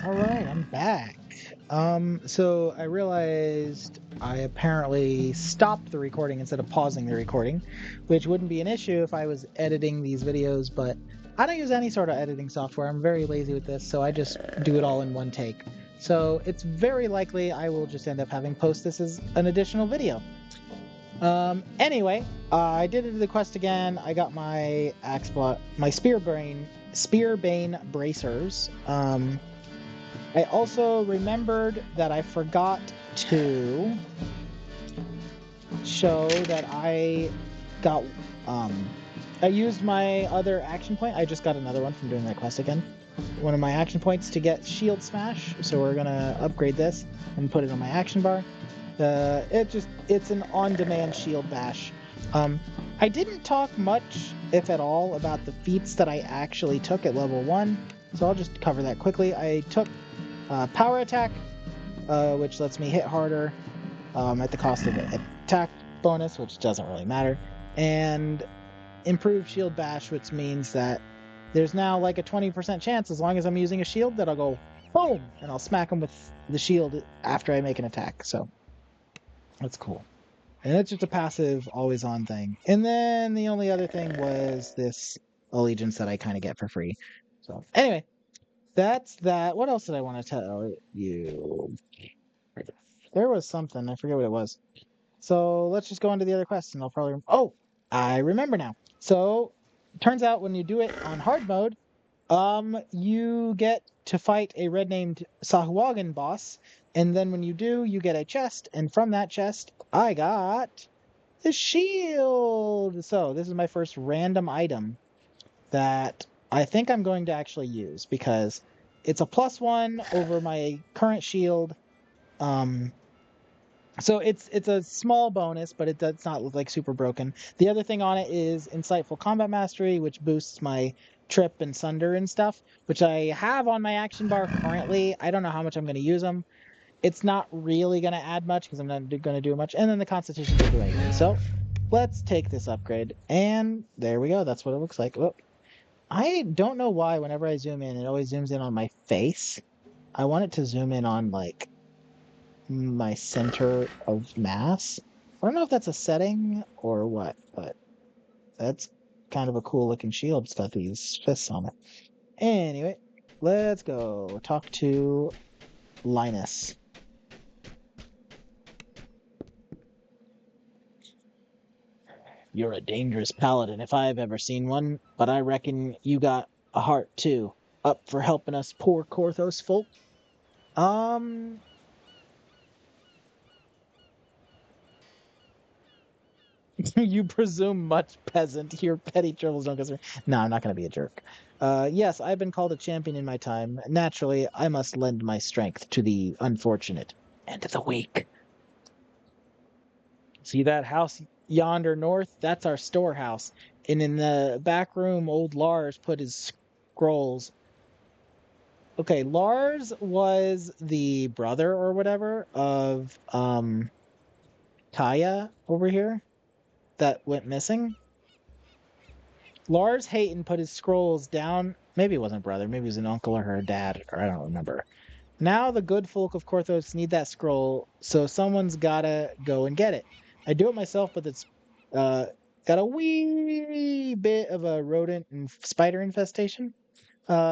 Alright, I'm back. So I realized I apparently stopped the recording instead of pausing the recording, which wouldn't be an issue if I was editing these videos, but I don't use any sort of editing software. I'm very lazy with this, so I just do it all in one take. So it's very likely I will just end up having post this as an additional video. Anyway, I did the quest again. I got my my Spearbane bracers. I also remembered that I forgot to show that got I used my other action point. I just got another one from doing that quest again. One of my action points to get shield smash, so we're gonna upgrade this and put it on my action bar. It's an on-demand shield bash. I didn't talk much, if at all, about the feats that I actually took at level 1, so I'll just cover that quickly. I took power attack, which lets me hit harder at the cost of attack bonus, which doesn't really matter, and improved shield bash, which means that there's now like a 20% chance, as long as I'm using a shield, that I'll go boom and I'll smack him with the shield after I make an attack. So that's cool. And it's just a passive, always on thing. And then the only other thing was this allegiance that I kind of get for free. So anyway, that's that. What else did I want to tell you? There was something. I forget what it was. So let's just go on to the other quest, and I'll probably. Oh, I remember now. So turns out when you do it on hard mode, you get to fight a red-named Sahuagin boss, and then when you do, you get a chest, and from that chest, I got the shield. So this is my first random item that I think I'm going to actually use because it's a +1 over my current shield. So it's a small bonus, but it does not look like super broken. The other thing on it is Insightful Combat Mastery, which boosts my trip and sunder and stuff, which I have on my action bar currently. I don't know how much I'm going to use them. It's not really going to add much because I'm not going to do much. And then the Constitution will do anything. So let's take this upgrade. And there we go. That's what it looks like. Oh, I don't know why whenever I zoom in, it always zooms in on my face. I want it to zoom in on like my center of mass. I don't know if that's a setting or what, but that's kind of a cool looking shield. It's got these fists on it. Anyway, let's go talk to Linus. You're a dangerous paladin if I've ever seen one, but I reckon you got a heart too. Up for helping us poor Korthos folk? Um, you presume much, peasant. Your petty troubles don't concern. No, I'm not going to be a jerk. Yes, I've been called a champion in my time. Naturally, I must lend my strength to the unfortunate and to the weak. See that house yonder north? That's our storehouse. And in the back room, old Lars put his scrolls. Okay, Lars was the brother or whatever of Kaya over here that went missing. Lars Hayton put his scrolls down. Maybe it wasn't brother. Maybe it was an uncle or her dad, or I don't remember. Now the good folk of Korthos need that scroll, so someone's gotta go and get it. I do it myself, but it's uh, got a wee bit of a rodent and spider infestation.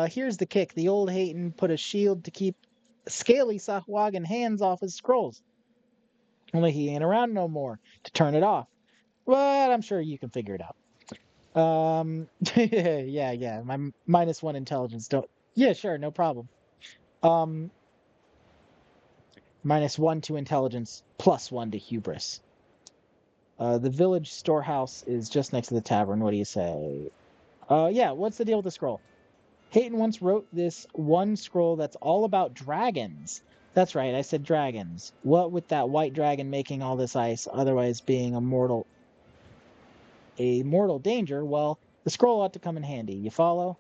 Here's the kick. The old Hayton put a shield to keep scaly Sahuagin hands off his scrolls. Only he ain't around no more to turn it off. But I'm sure you can figure it out. Yeah. My -1 intelligence. Don't. Yeah, sure, no problem. Um, -1 to intelligence, +1 to hubris. The village storehouse is just next to the tavern. What do you say? Yeah. What's the deal with the scroll? Hayton once wrote this one scroll that's all about dragons. That's right, I said dragons. What with that white dragon making all this ice, otherwise being a mortal danger, well, the scroll ought to come in handy. You follow?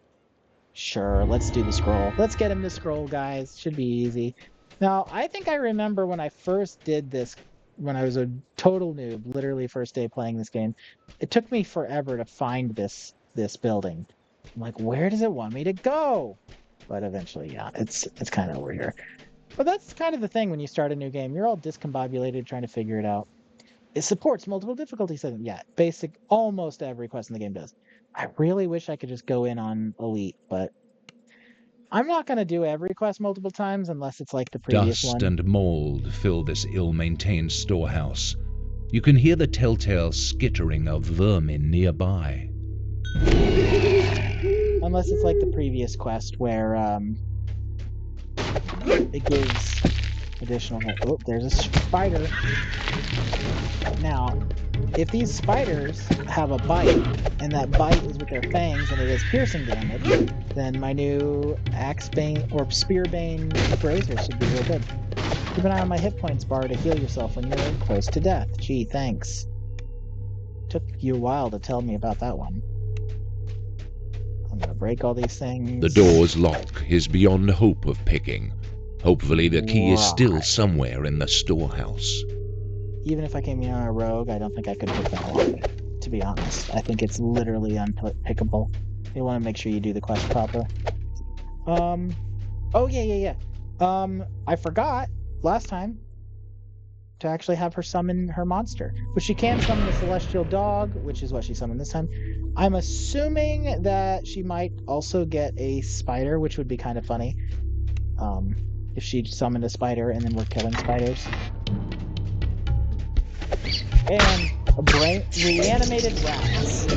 Sure, let's do the scroll. Let's get him the scroll, guys. Should be easy. Now, I think I remember when I first did this, when I was a total noob, literally first day playing this game, it took me forever to find this building. I'm like, where does it want me to go? But eventually, yeah, it's kind of over here. But that's kind of the thing when you start a new game. You're all discombobulated trying to figure it out. It supports multiple difficulty settings. Yeah, basic, almost every quest in the game does. I really wish I could just go in on Elite, but I'm not going to do every quest multiple times unless it's like the previous Dust one. and mold fill this ill-maintained storehouse. You can hear the telltale skittering of vermin nearby. Unless it's like the previous quest where it gives additional... Oh, there's a spider. Now, if these spiders have a bite, and that bite is with their fangs and it is piercing damage, then my new Axebane or Spearbane Brazier should be real good. Keep an eye on my hit points bar to heal yourself when you're close to death. Gee, thanks. Took you a while to tell me about that one. I'm gonna break all these things. The door's lock is beyond hope of picking. Hopefully the key is still somewhere in the storehouse. Even if I came in on a rogue, I don't think I could pick that lock, to be honest. I think it's literally unpickable. You want to make sure you do the quest proper. Oh, yeah. I forgot last time to actually have her summon her monster. But she can summon the celestial dog, which is what she summoned this time. I'm assuming that she might also get a spider, which would be kind of funny. If she summoned a spider and then we're killing spiders. And reanimated rats.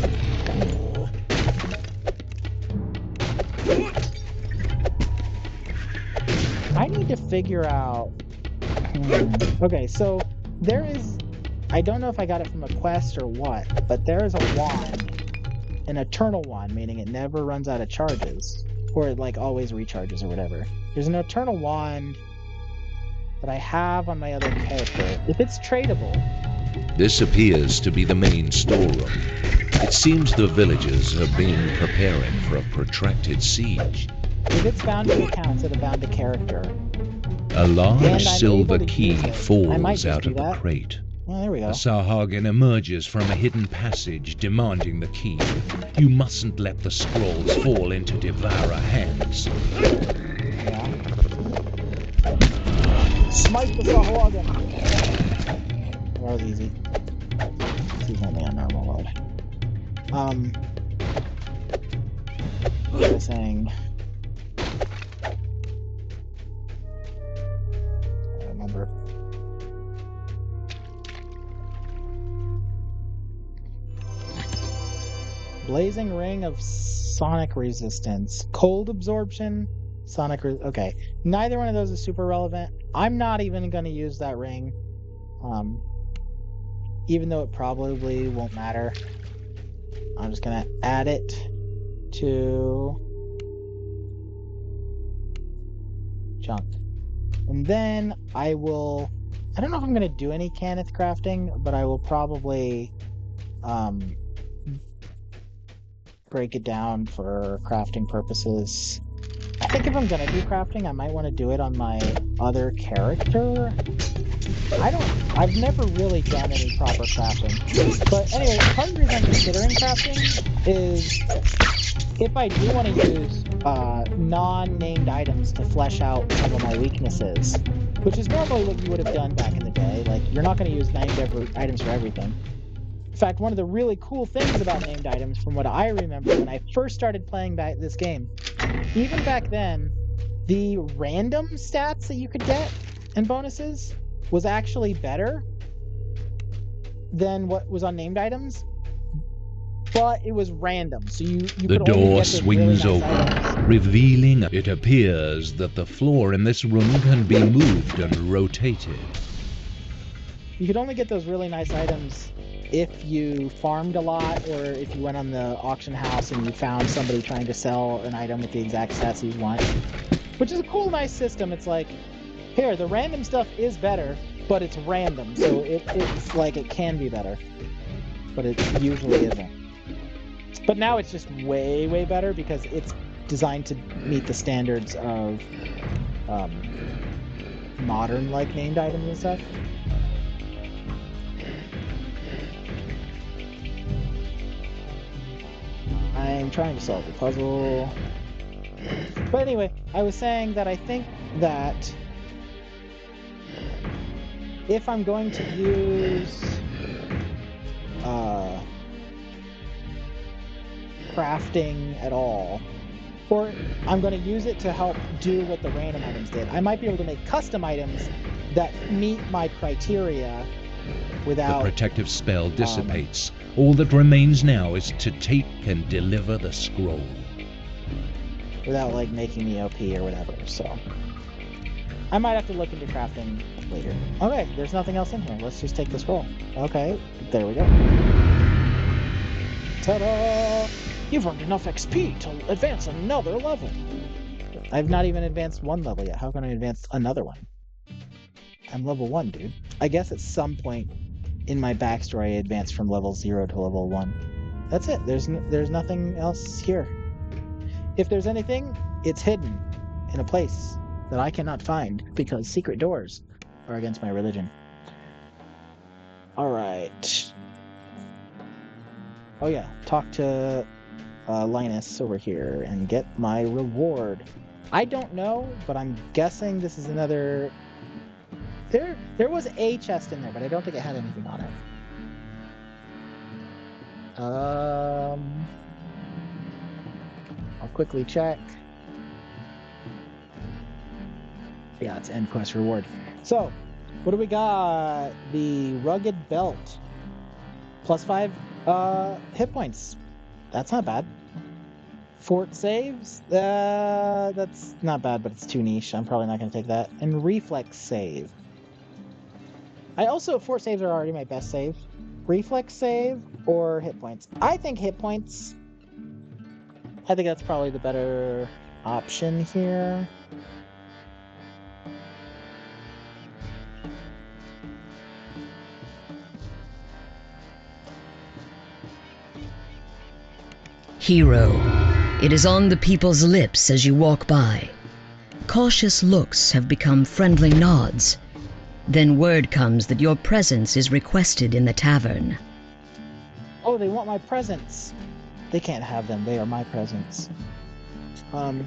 I need to figure out... Okay, so there is... I don't know if I got it from a quest or what, but there is a wand. An eternal wand, meaning it never runs out of charges. Or it, like, always recharges or whatever. There's an eternal wand that I have on my other character. If it's tradable... This appears to be the main storeroom. It seems the villagers have been preparing for a protracted siege. If it's bound to account instead of bound to character... A large silver key falls out of the that. crate. Oh, there we go. The Sarhagan emerges from a hidden passage, demanding the key. You mustn't let the scrolls fall into devourer hands. Yeah. Smite the Sarhagan! That was easy. This is only on normal mode. What was I saying? I remember. Blazing Ring of Sonic Resistance. Cold Absorption. Okay. Neither one of those is super relevant. I'm not even going to use that ring. Even though it probably won't matter. I'm just going to add it to junk. And then I will... I don't know if I'm going to do any Cannith crafting, but I will probably break it down for crafting purposes. I think if I'm going to do crafting, I might want to do it on my other character. I've never really done any proper crafting. But anyway, part of the reason I'm considering crafting is if I do want to use non-named items to flesh out some of my weaknesses, which is normally what you would have done back in the day. Like, you're not going to use named items for everything. In fact, one of the really cool things about named items, from what I remember when I first started playing this game, even back then, the random stats that you could get and bonuses was actually better than what was on named items, but it was random, so you The could only door get swings really nice open, items. revealing it appears that the floor in this room can be moved and rotated. You could only get those really nice items if you farmed a lot, or if you went on the auction house and you found somebody trying to sell an item with the exact stats you want. Which is a cool, nice system. It's like, here, the random stuff is better, but it's random, so it's like it can be better. But it usually isn't. But now it's just way, way better because it's designed to meet the standards of modern, like, named items and stuff. I'm trying to solve the puzzle. But anyway, I was saying that I think that if I'm going to use crafting at all, or I'm going to use it to help do what the random items did, I might be able to make custom items that meet my criteria without... The protective spell dissipates. All that remains now is to take and deliver the scroll. Without, like, making me OP or whatever, so... I might have to look into crafting later. Okay, there's nothing else in here. Let's just take the scroll. Okay, there we go. Ta-da! You've earned enough XP to advance another level. I've not even advanced one level yet. How can I advance another one? I'm level 1, dude. I guess at some point in my backstory I advanced from level 0 to level 1. That's it. There's nothing else here. If there's anything, it's hidden in a place that I cannot find because secret doors are against my religion. Alright. Oh yeah, talk to Linus over here and get my reward. I don't know, but I'm guessing this is another... There was a chest in there, but I don't think it had anything on it. I'll quickly check. Yeah, it's end quest reward. So, what do we got? The rugged belt. +5 hit points. That's not bad. Fort saves? That's not bad, but it's too niche. I'm probably not going to take that. And reflex save. Fort saves are already my best save. Reflex save or hit points? I think hit points. I think that's probably the better option here. Hero. It is on the people's lips as you walk by. Cautious looks have become friendly nods. Then word comes that your presence is requested in the tavern. Oh, they want my presents. They can't have them. They are my presents. Alright,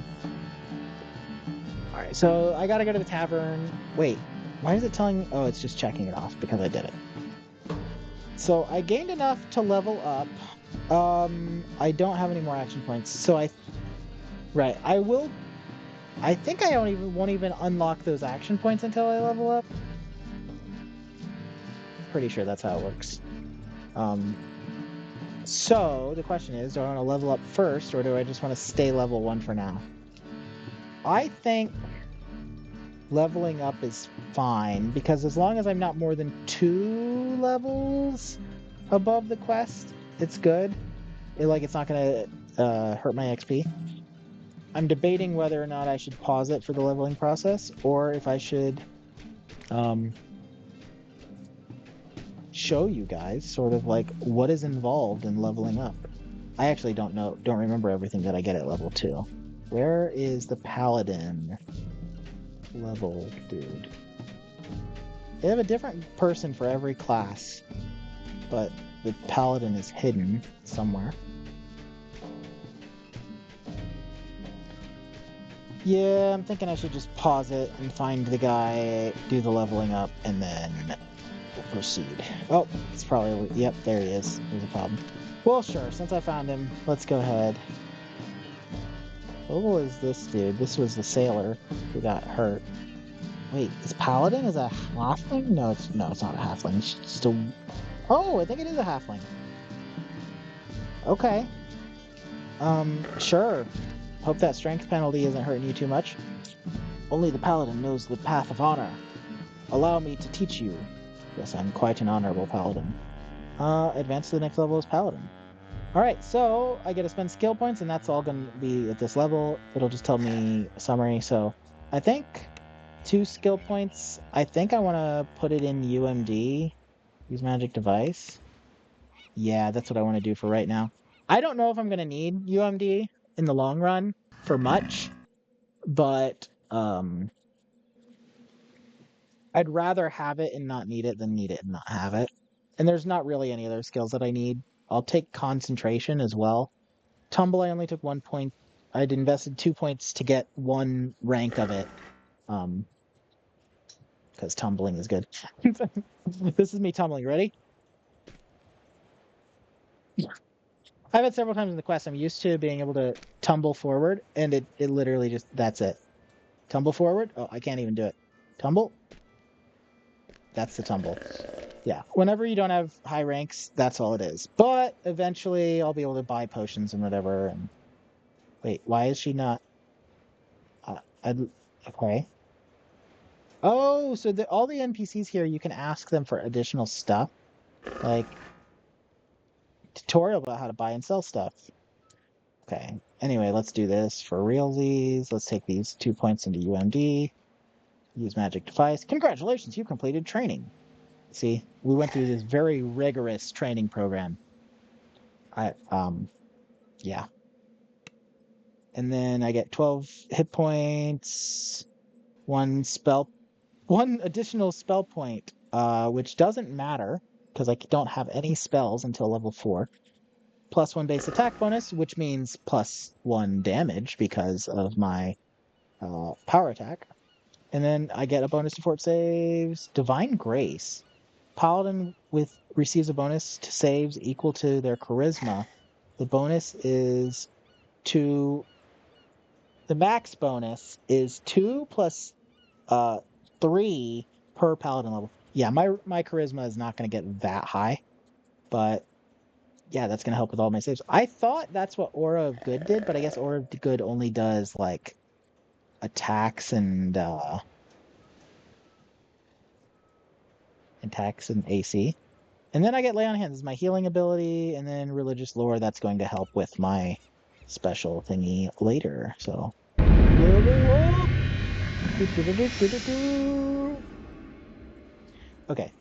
so I gotta go to the tavern. Wait, why is it telling me? Oh, it's just checking it off because I did it. So I gained enough to level up. I don't have any more action points, so I think I won't even unlock those action points until I level up. Pretty sure that's how it works. So the question is, do I want to level up first, or do I just want to stay level 1 for now? I think leveling up is fine, because as long as I'm not more than 2 levels above the quest, it's good. It's not gonna hurt my XP. I'm debating whether or not I should pause it for the leveling process, or if I should show you guys sort of like what is involved in leveling up. I actually don't remember everything that I get at level 2. Where is the paladin level dude? They have a different person for every class, but the paladin is hidden somewhere. Yeah, I'm thinking I should just pause it and find the guy, do the leveling up, and then we'll proceed. Oh, it's probably... Yep, there he is. There's a problem. Well, sure, since I found him, let's go ahead. What level is this dude? This was the sailor who got hurt. Wait, is paladin is a halfling? No, it's not a halfling. It's just a... Oh, I think it is a halfling. Okay. Sure. Hope that strength penalty isn't hurting you too much. Only the paladin knows the path of honor. Allow me to teach you. Yes, I'm quite an honorable paladin. Advance to the next level as paladin. Alright, so I get to spend skill points, and that's all going to be at this level. It'll just tell me a summary, so I think 2 skill points. I think I want to put it in UMD. Use magic device. Yeah, that's what I want to do for right now. I don't know if I'm going to need UMD in the long run for much, but I'd rather have it and not need it than need it and not have it. And there's not really any other skills that I need. I'll take concentration as well. Tumble I only took 1 point. I'd invested 2 points to get 1 rank of it. Because tumbling is good. This is me tumbling. Ready? I've had several times in the quest. I'm used to being able to tumble forward, and it literally just, that's it. Tumble forward. Oh, I can't even do it. Tumble. That's the tumble. Yeah. Whenever you don't have high ranks, that's all it is. But eventually, I'll be able to buy potions and whatever. And wait, why is she not? Okay. Oh, so all the NPCs here, you can ask them for additional stuff, like tutorial about how to buy and sell stuff. Okay. Anyway, let's do this for realsies. Let's take these 2 points into UMD. Use magic device. Congratulations, you completed training. See, we went through this very rigorous training program. Yeah. And then I get 12 hit points, 1 additional spell point, which doesn't matter because I don't have any spells until level 4. Plus 1 base attack bonus, which means plus 1 damage because of my power attack. And then I get a bonus to fort saves. Divine Grace. Paladin receives a bonus to saves equal to their charisma. The bonus is 2. The max bonus is 2 plus 3 per paladin level. Yeah, my charisma is not going to get that high, but yeah, that's going to help with all my saves. I thought that's what Aura of Good did, but I guess Aura of Good only does like attacks and AC. And then I get Lay on Hands as my healing ability, and then Religious Lore, that's going to help with my special thingy later. So okay.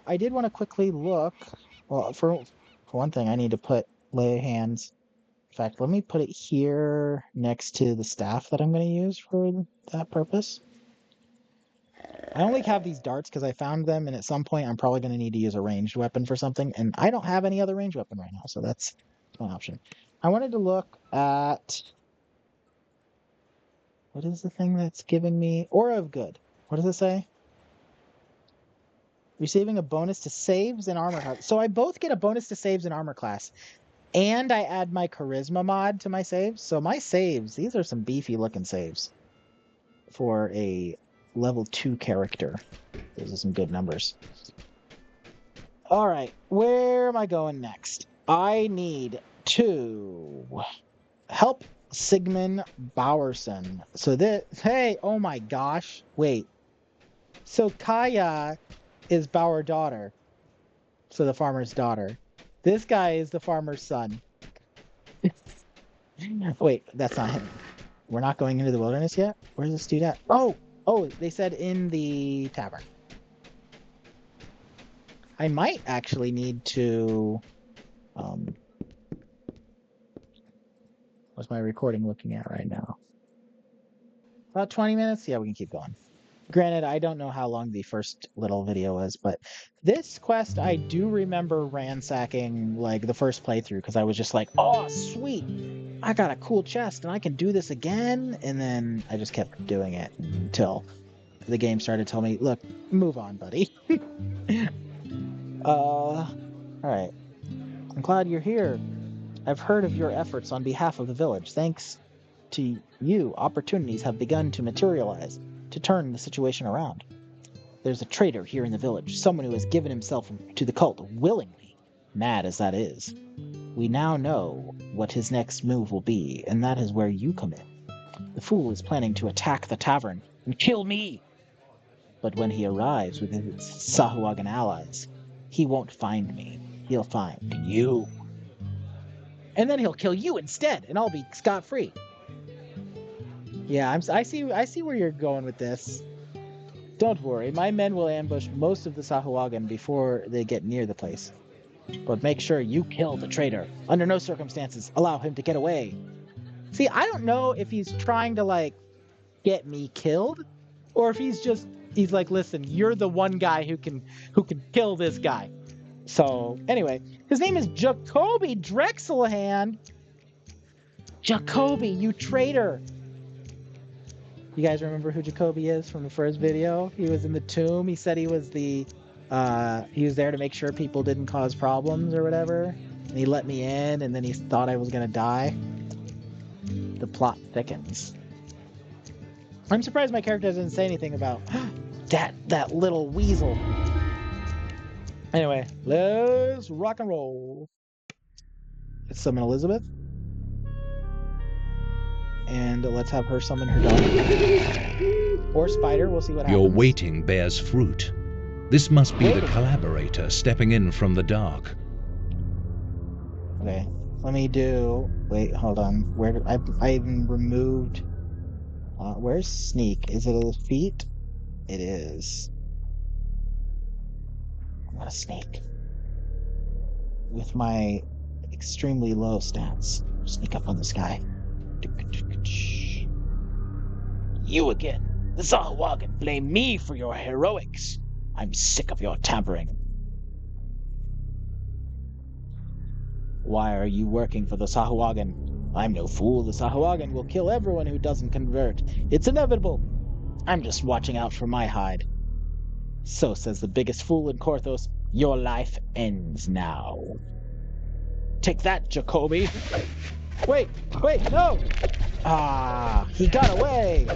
I did want to quickly look. Well, for one thing, I need to put Lay Hands. In fact, let me put it here next to the staff that I'm going to use for that purpose. I only have these darts because I found them, and at some point I'm probably going to need to use a ranged weapon for something, and I don't have any other ranged weapon right now, so that's an option. I wanted to look at... What is the thing that's giving me... Aura of Good. What does it say? Receiving a bonus to saves and armor class. So I both get a bonus to saves and armor class, and I add my charisma mod to my saves. So my saves, these are some beefy looking saves for a level 2 character. Those are some good numbers. All right, where am I going next? I need to help Sigmund Bowerson. So hey, oh my gosh, wait. So Kaya is Bauer daughter. So the farmer's daughter. This guy is the farmer's son. Wait, that's not him. We're not going into the wilderness yet? Where's this dude at? Oh, they said in the tavern. I might actually need to... what's my recording looking at right now? About 20 minutes? Yeah, we can keep going. Granted, I don't know how long the first little video was, but this quest I do remember ransacking like the first playthrough because I was just like, oh, sweet! I got a cool chest and I can do this again. And then I just kept doing it until the game started telling me, look, move on, buddy. All right. I'm glad you're here. I've heard of your efforts on behalf of the village. Thanks to you, opportunities have begun to materialize to turn the situation around. There's a traitor here in the village, someone who has given himself to the cult willingly, mad as that is. We now know what his next move will be, and that is where you come in. The fool is planning to attack the tavern and kill me. But when he arrives with his Sahuagin allies, he won't find me. He'll find you. And then he'll kill you instead, and I'll be scot-free. Yeah, I see where you're going with this. Don't worry, my men will ambush most of the Sahuagin before they get near the place. But make sure you kill the traitor. Under no circumstances allow him to get away. See, I don't know if he's trying to, like, get me killed, or if he's like, listen, you're the one guy who can kill this guy. So, anyway, his name is Jacoby Drexelhand. Jacoby, you traitor! You guys remember who Jacoby is from the first video? He was in the tomb. He said he was he was there to make sure people didn't cause problems or whatever. And he let me in, and then he thought I was gonna die. The plot thickens. I'm surprised my character doesn't say anything about that little weasel. Anyway, let's rock and roll. Let's summon Elizabeth. And let's have her summon her dog. Or spider, we'll see what happens. Your waiting bears fruit. This must be the Collaborator stepping in from the dark. Okay, let me do... Wait, hold on. Where do I even removed... where's sneak? Is it his feet? It is. I'm gonna sneak. With my extremely low stats. Sneak up on this guy. You again. The Sahuagin blame me for your heroics. I'm sick of your tampering. Why are you working for the Sahuagin? I'm no fool. The Sahuagin will kill everyone who doesn't convert. It's inevitable. I'm just watching out for my hide. So says the biggest fool in Korthos. Your life ends now. Take that, Jacoby. Wait, no! Ah, he got away!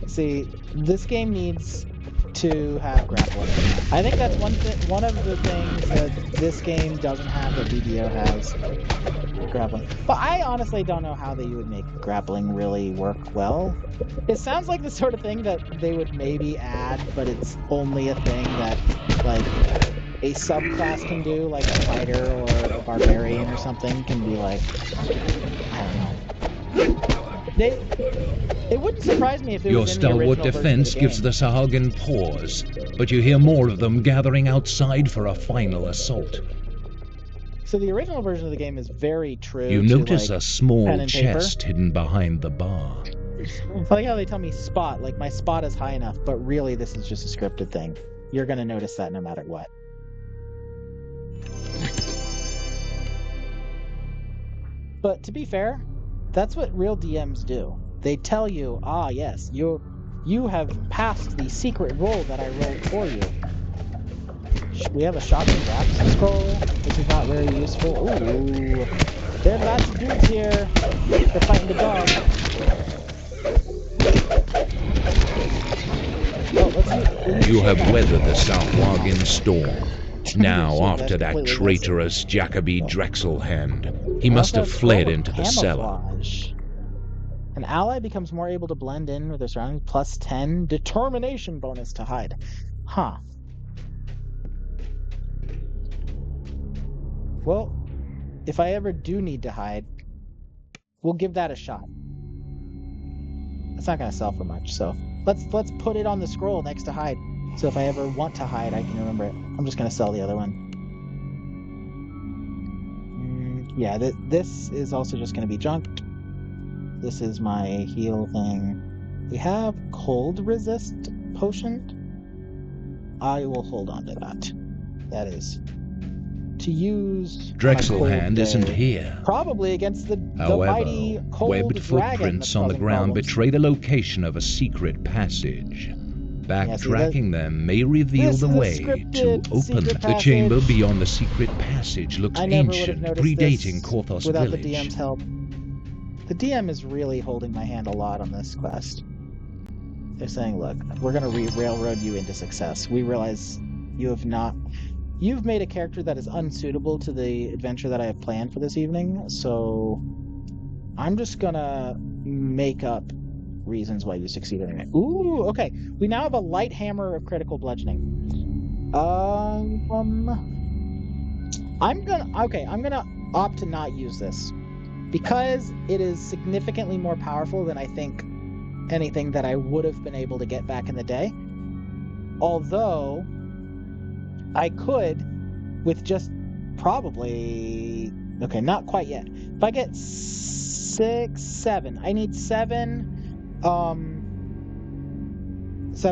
See, this game needs to have grappling. I think that's one of the things that this game doesn't have that DDO has. Grappling. But I honestly don't know how they would make grappling really work well. It sounds like the sort of thing that they would maybe add, but it's only a thing that, like, a subclass can do, like a fighter or a barbarian or something can be like, I don't know. It wouldn't surprise me if it Your was in the original stalwart defense version of the gives game. the Sahagin pause, but you hear more of them gathering outside for a final assault. So the original version of the game is very true You to, notice like, a small pen and paper. chest hidden behind the bar. It's like how they tell me spot, like my spot is high enough, but really this is just a scripted thing. You're gonna notice that no matter what. But to be fair, that's what real DMs do. They tell you, ah yes, you have passed the secret roll that I rolled for you. We have a shotgun grapple scroll, which is not very useful. Ooh, there are lots of dudes here. They're fighting the dog. Oh, You have weathered the Sahuagin storm. Now, Shit, after that's that completely traitorous Jacoby Drexelhand, he must have fled into the cellar. Camouflage. An ally becomes more able to blend in with their surroundings, plus 10 determination bonus to hide. Huh. Well, if I ever do need to hide, we'll give that a shot. It's not going to sell for much, so let's put it on the scroll next to hide. So if I ever want to hide, I can remember it. I'm just going to sell the other one. Yeah, this is also just going to be junk. This is my heal thing. We have cold resist potion. I will hold on to that. That is to use. Drexelhand isn't here. Probably against the mighty However, cold webbed dragon footprints that's on the causing ground problems. betray the location of a secret passage. Backtracking them may reveal this the is a way to scripted open secret the chamber passage. beyond the secret passage. Looks I never would have ancient, noticed predating this Korthos without village. the DM's help. The DM is really holding my hand a lot on this quest. They're saying, look, we're going to railroad you into success. We realize you've made a character that is unsuitable to the adventure that I have planned for this evening, so I'm just going to make up reasons why you succeeded in it. Ooh, okay. We now have a light hammer of critical bludgeoning. I'm gonna opt to not use this because it is significantly more powerful than I think anything that I would have been able to get back in the day. Although I could, with just probably, okay, not quite yet. If I get 7, I need 7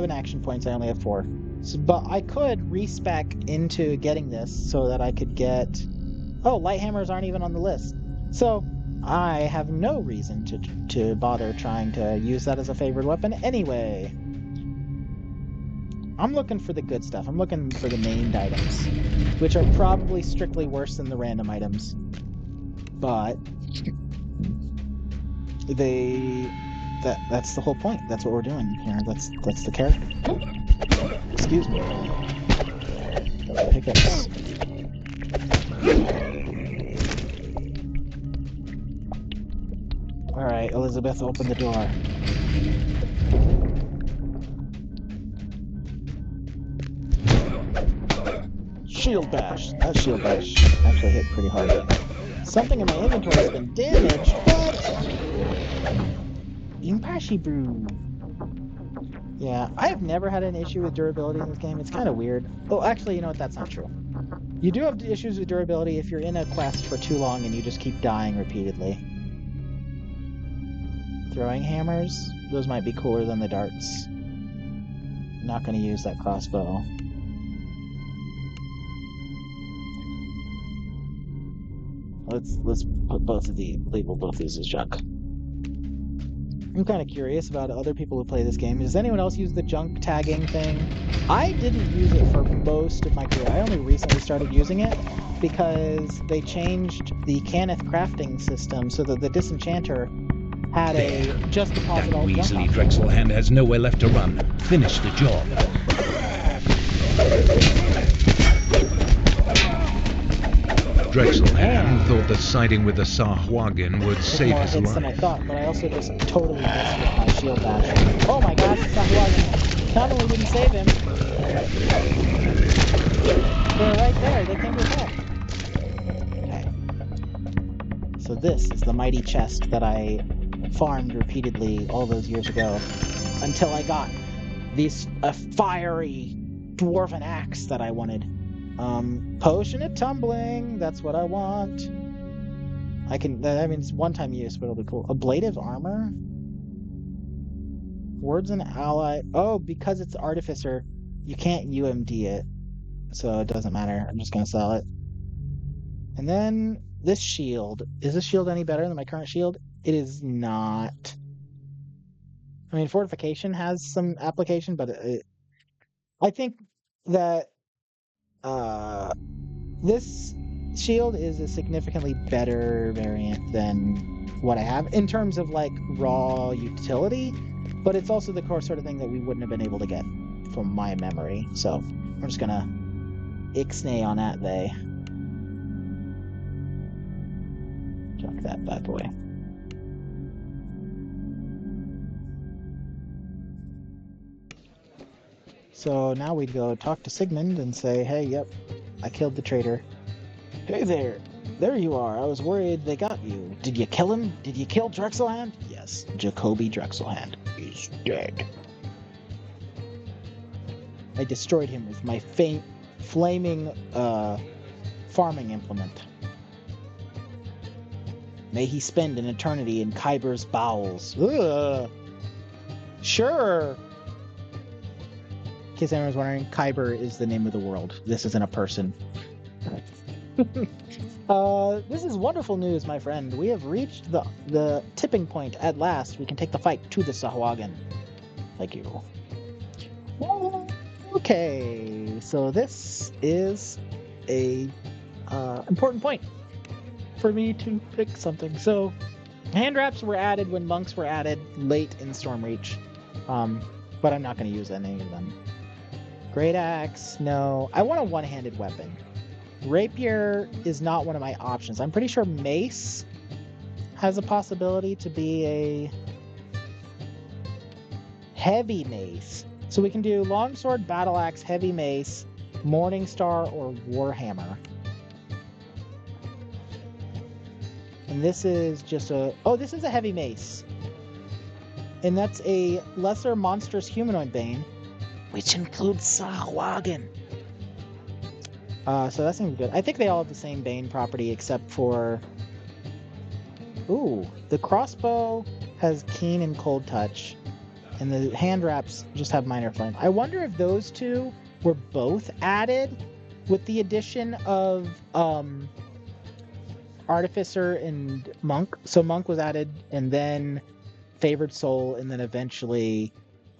action points. I only have 4. So, but I could respec into getting this so that I could get... Oh, light hammers aren't even on the list. So I have no reason to bother trying to use that as a favored weapon anyway. I'm looking for the good stuff. I'm looking for the named items, which are probably strictly worse than the random items. But that's the whole point. That's what we're doing here. That's the character. Excuse me. Hiccups. All right, Elizabeth, open the door. Shield bash. That shield bash actually hit pretty hard. Something in my inventory has been damaged. What? Impashi brew. Yeah, I have never had an issue with durability in this game. It's kind of weird. Oh, actually, you know what? That's not true. You do have issues with durability if you're in a quest for too long and you just keep dying repeatedly. Throwing hammers? Those might be cooler than the darts. Not going to use that crossbow. Let's put label both these as junk. I'm kind of curious about other people who play this game. Does anyone else use the junk tagging thing? I didn't use it for most of my career. I only recently started using it because they changed the Cannith crafting system so that the Disenchanter had a just deposit all junk Weasley option. Drexelhand has nowhere left to run. Finish the job. Drexelhand thought that siding with the Sahuagin would Took save more his hits than I life. thought, but I also just totally missed with my shield bash. Oh my gosh, Sahuagin not only didn't save him, they're right there. They came to attack. Okay. So this is the mighty chest that I farmed repeatedly all those years ago until I got a fiery dwarven axe that I wanted. Potion of tumbling. That's what I want. That means one-time use, but it'll be cool. Ablative armor. Words and ally. Oh, because it's artificer, you can't UMD it, so it doesn't matter. I'm just gonna sell it. And then this shield. Is this shield any better than my current shield? It is not. I mean, fortification has some application, but I think that this shield is a significantly better variant than what I have in terms of like raw utility, but it's also the core sort of thing that we wouldn't have been able to get from my memory. So I'm just gonna ixnay on that they. Junk that bad boy. So now we'd go talk to Sigmund and say, hey, yep, I killed the traitor. Hey there. There you are. I was worried they got you. Did you kill him? Did you kill Drexelhand? Yes, Jacoby Drexelhand is dead. I destroyed him with my flaming farming implement. May he spend an eternity in Kyber's bowels. Ugh. Sure. In case anyone's wondering, Kyber is the name of the world. This isn't a person. This is wonderful news, my friend. We have reached the tipping point at last. We can take the fight to the Sahuagin. Thank you. Okay, so this is a important point for me to pick something. So, hand wraps were added when monks were added late in Stormreach, but I'm not going to use any of them. Great axe, no. I want a one-handed weapon. Rapier is not one of my options. I'm pretty sure mace has a possibility to be a heavy mace. So we can do longsword, battle axe, heavy mace, Morningstar, or warhammer. And this is just this is a heavy mace. And that's a lesser monstrous humanoid bane, which includes Sahuagin. So that seems good. I think they all have the same bane property except for... Ooh, the crossbow has keen and cold touch, and the hand wraps just have minor flame. I wonder if those two were both added with the addition of Artificer and Monk. So Monk was added, and then Favored Soul, and then eventually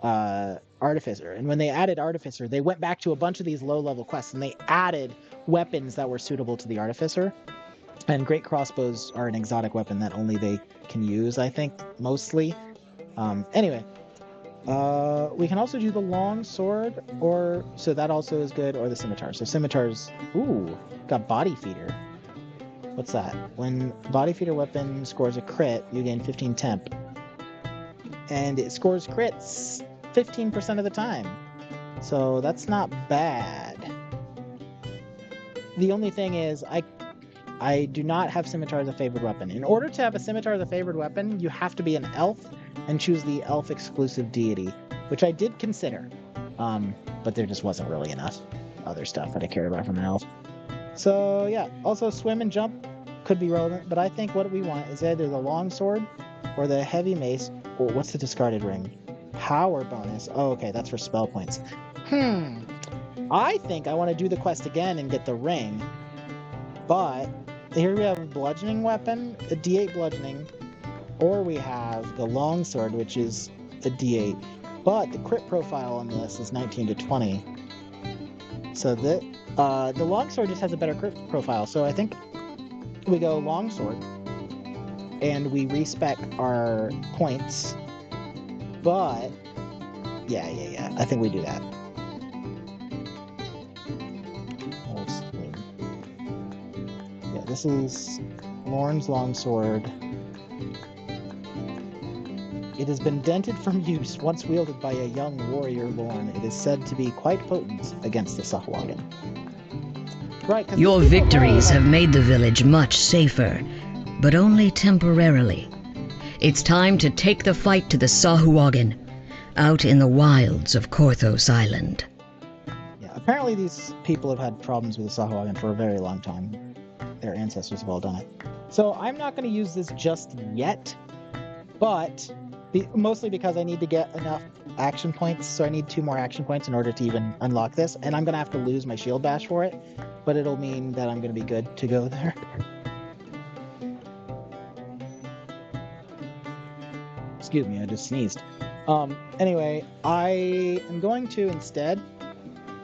Artificer. And when they added Artificer, they went back to a bunch of these low-level quests, and they added weapons that were suitable to the Artificer. And great crossbows are an exotic weapon that only they can use, I think, mostly. Anyway, we can also do the long sword, so that also is good, or the scimitar. So scimitars, ooh, got body feeder. What's that? When body feeder weapon scores a crit, you gain 15 temp. And it scores crits 15% of the time. So that's not bad. The only thing is, I do not have scimitar as a favored weapon. In order to have a scimitar as a favored weapon, you have to be an elf and choose the elf exclusive deity, which I did consider. But there just wasn't really enough other stuff that I cared about from an elf. So yeah, also swim and jump could be relevant, but I think what we want is either the long sword or the heavy mace. Or what's the discarded ring? Power bonus. Oh, okay, that's for spell points. I think I want to do the quest again and get the ring. But here we have a bludgeoning weapon, a D8 bludgeoning, or we have the longsword, which is a D8. But the crit profile on this is 19 to 20. So the longsword just has a better crit profile. So I think we go longsword, and we respec our points. But yeah, I think we do that. Yeah, this is Lorne's longsword. It has been dented from use. Once wielded by a young warrior Lorne, it is said to be quite potent against the Sahuagin. Right, your victories have made the village much safer, but only temporarily. It's time to take the fight to the Sahuagin, out in the wilds of Korthos Island. Yeah, apparently these people have had problems with the Sahuagin for a very long time. Their ancestors have all done it. So I'm not going to use this just yet, but mostly because I need to get enough action points. So I need 2 more action points in order to even unlock this, and I'm going to have to lose my shield bash for it, but it'll mean that I'm going to be good to go there. Excuse me, I just sneezed. Anyway, I am going to instead,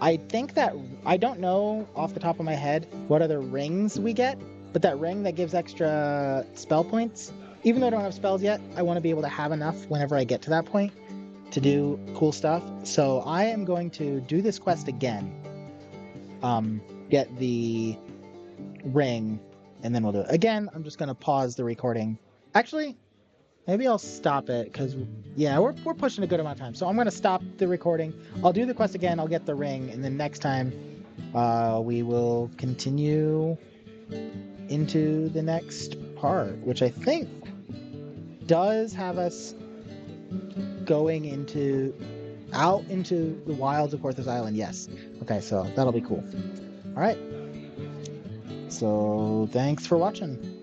I think that, I don't know off the top of my head what other rings we get, but that ring that gives extra spell points, even though I don't have spells yet, I want to be able to have enough whenever I get to that point to do cool stuff. So I am going to do this quest again, get the ring, and then we'll do it. Again, I'm just going to pause the recording. Actually, maybe I'll stop it because, yeah, we're pushing a good amount of time. So I'm going to stop the recording. I'll do the quest again. I'll get the ring. And then next time we will continue into the next part, which I think does have us going out into the wilds of Korthos Island. Yes. Okay, so that'll be cool. All right. So thanks for watching.